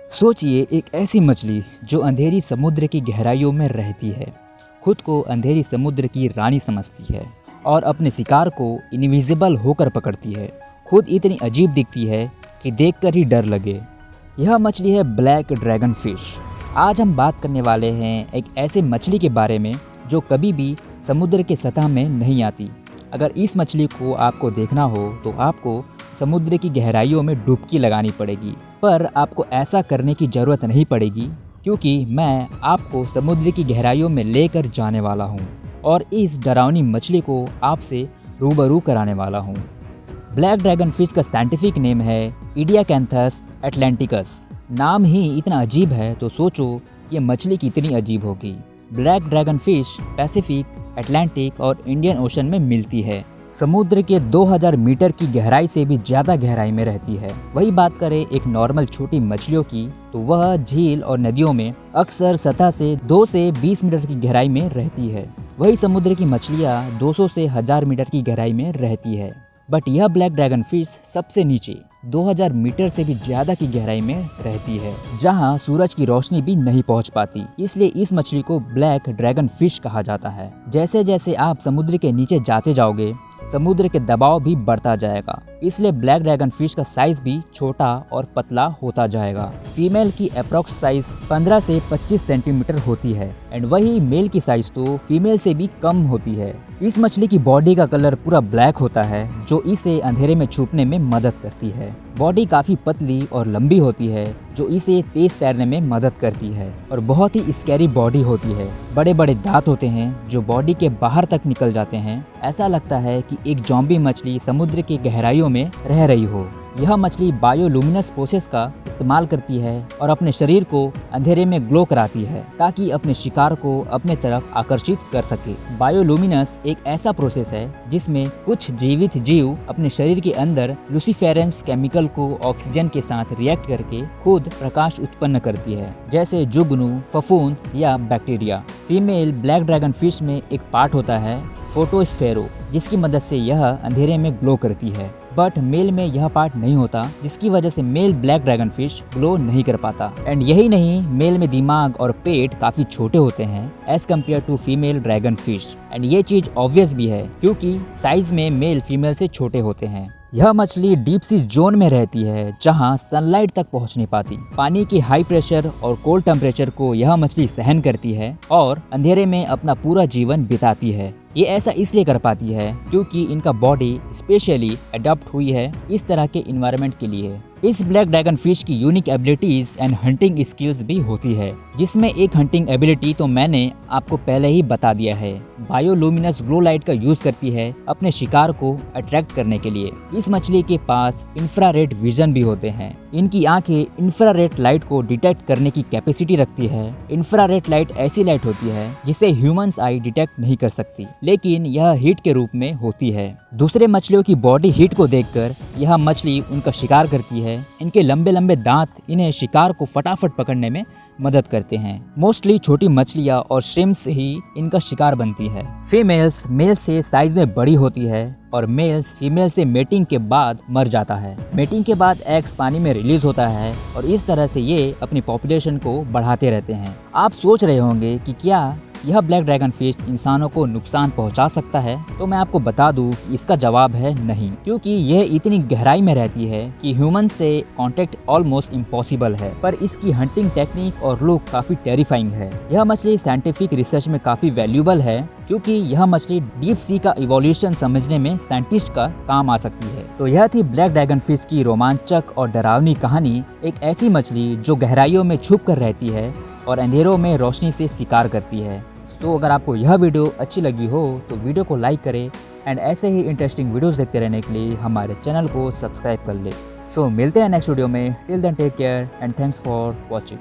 सोचिए एक ऐसी मछली जो अंधेरी समुद्र की गहराइयों में रहती है, खुद को अंधेरी समुद्र की रानी समझती है और अपने शिकार को इनविजिबल होकर पकड़ती है। खुद इतनी अजीब दिखती है कि देखकर ही डर लगे। यह मछली है ब्लैक ड्रैगन फिश। आज हम बात करने वाले हैं एक ऐसे मछली के बारे में जो कभी भी समुद्र के सतह में नहीं आती। अगर इस मछली को आपको देखना हो तो आपको समुद्र की गहराइयों में डुबकी लगानी पड़ेगी, पर आपको ऐसा करने की ज़रूरत नहीं पड़ेगी क्योंकि मैं आपको समुद्र की गहराइयों में लेकर जाने वाला हूँ और इस डरावनी मछली को आपसे रूबरू कराने वाला हूँ। ब्लैक ड्रैगन फिश का साइंटिफिक नेम है इडियाकैंथस एटलांटिकस। नाम ही इतना अजीब है तो सोचो ये मछली कितनी अजीब होगी। Black dragon fish Pacific, Atlantic और इंडियन ओशन में मिलती है। समुद्र के 2000 मीटर की गहराई से भी ज़्यादा गहराई में रहती है। वही बात करें एक नॉर्मल छोटी मछलियों की तो वह झील और नदियों में अक्सर सतह से 2 से 20 मीटर की गहराई में रहती है। वही समुद्र की मछलियाँ 200 से 1000 मीटर की गहराई में रहती है। बट यह ब्लैक ड्रैगन फिश सबसे नीचे 2000 मीटर से भी ज्यादा की गहराई में रहती है, जहां सूरज की रोशनी भी नहीं पहुंच पाती। इसलिए इस मछली को ब्लैक ड्रैगन फिश कहा जाता है। जैसे जैसे आप समुद्र के नीचे जाते जाओगे समुद्र के दबाव भी बढ़ता जाएगा, इसलिए ब्लैक ड्रैगन फिश का साइज भी छोटा और पतला होता जाएगा। फीमेल की अप्रॉक्स साइज 15 से 25 सेंटीमीटर होती है एंड वही मेल की साइज तो फीमेल से भी कम होती है। इस मछली की बॉडी का कलर पूरा ब्लैक होता है जो इसे अंधेरे में छुपने में मदद करती है। बॉडी काफी पतली और लंबी होती है जो इसे तेज तैरने में मदद करती है और बहुत ही स्कैरी बॉडी होती है। बड़े बड़े दांत होते हैं जो बॉडी के बाहर तक निकल जाते हैं। ऐसा लगता है कि एक ज़ॉम्बी मछली समुद्र की गहराइयों में रह रही हो। यह मछली बायोलुमिनस प्रोसेस का इस्तेमाल करती है और अपने शरीर को अंधेरे में ग्लो कराती है ताकि अपने शिकार को अपने तरफ आकर्षित कर सके। बायोलुमिनस एक ऐसा प्रोसेस है जिसमें कुछ जीवित जीव अपने शरीर के अंदर लुसिफेरेंस केमिकल को ऑक्सीजन के साथ रिएक्ट करके खुद प्रकाश उत्पन्न करती है, जैसे जुगनू, फफूंद या bacteria. Female black dragon fish में एक पार्ट होता है फोटोस्फेरो, जिसकी मदद से यह अंधेरे में ग्लो करती है। बट मेल में यह पार्ट नहीं होता, जिसकी वजह से male black dragon fish glow नहीं कर पाता। एंड यही नहीं, मेल में दिमाग और पेट काफी छोटे होते हैं as compare to female dragon fish. And ये चीज ऑब्वियस भी है क्योंकि साइज में मेल फीमेल से छोटे होते हैं। यह मछली डीप सी जोन में रहती है जहां सनलाइट तक पहुंच नहीं पाती। पानी की हाई प्रेशर और कोल्ड टेम्परेचर को यह मछली सहन करती है और अंधेरे में अपना पूरा जीवन बिताती है। ये ऐसा इसलिए कर पाती है क्योंकि इनका बॉडी स्पेशली अडॉप्ट हुई है इस तरह के इन्वायरमेंट के लिए। इस ब्लैक ड्रैगन फिश की unique abilities and hunting skills भी होती है, जिसमें एक हंटिंग एबिलिटी तो मैंने आपको पहले ही बता दिया है। बायोलुमिनस ग्लो लाइट का यूज करती है अपने शिकार को अट्रैक्ट करने के लिए। इस मछली के पास इंफ्रारेड विजन भी होते हैं। इनकी आंखें इंफ्रारेड लाइट को डिटेक्ट करने की कैपेसिटी रखती है। इंफ्रारेड लाइट ऐसी लाइट होती है जिसे ह्यूमंस आई डिटेक्ट नहीं कर सकती, लेकिन यह हीट के रूप में होती है। दूसरे मछलियों की बॉडी हीट को देखकर यह मछली उनका शिकार करती है। इनके लंबे लंबे दांत इन्हें शिकार को फटाफट पकड़ने में मदद करते हैं। मोस्टली छोटी मछलियाँ और श्रिम्प्स ही इनका शिकार बनती है। फीमेल्स मेल से साइज में बड़ी होती है और मेल्स फीमेल से मेटिंग के बाद मर जाता है। मेटिंग के बाद एग्स पानी में रिलीज होता है और इस तरह से ये अपनी पॉपुलेशन को बढ़ाते रहते हैं। आप सोच रहे होंगे कि क्या यह ब्लैक ड्रैगन फिश इंसानों को नुकसान पहुंचा सकता है? तो मैं आपको बता दूं कि इसका जवाब है नहीं, क्योंकि यह इतनी गहराई में रहती है कि ह्यूमन से कांटेक्ट ऑलमोस्ट इम्पॉसिबल है। पर इसकी हंटिंग टेक्निक और लुक काफी टेरिफाइंग है। यह मछली साइंटिफिक रिसर्च में काफी वैल्यूबल है क्योंकि यह मछली डीप सी का इवोल्यूशन समझने में साइंटिस्ट का काम आ सकती है। तो यह थी ब्लैक ड्रैगन फिश की रोमांचक और डरावनी कहानी। एक ऐसी मछली जो गहराइयों में छुप कर रहती है और अंधेरों में रोशनी से शिकार करती है। सो अगर आपको यह वीडियो अच्छी लगी हो तो वीडियो को लाइक करें एंड ऐसे ही इंटरेस्टिंग वीडियोस देखते रहने के लिए हमारे चैनल को सब्सक्राइब कर ले। सो मिलते हैं नेक्स्ट वीडियो में। Till then take care and thanks for watching.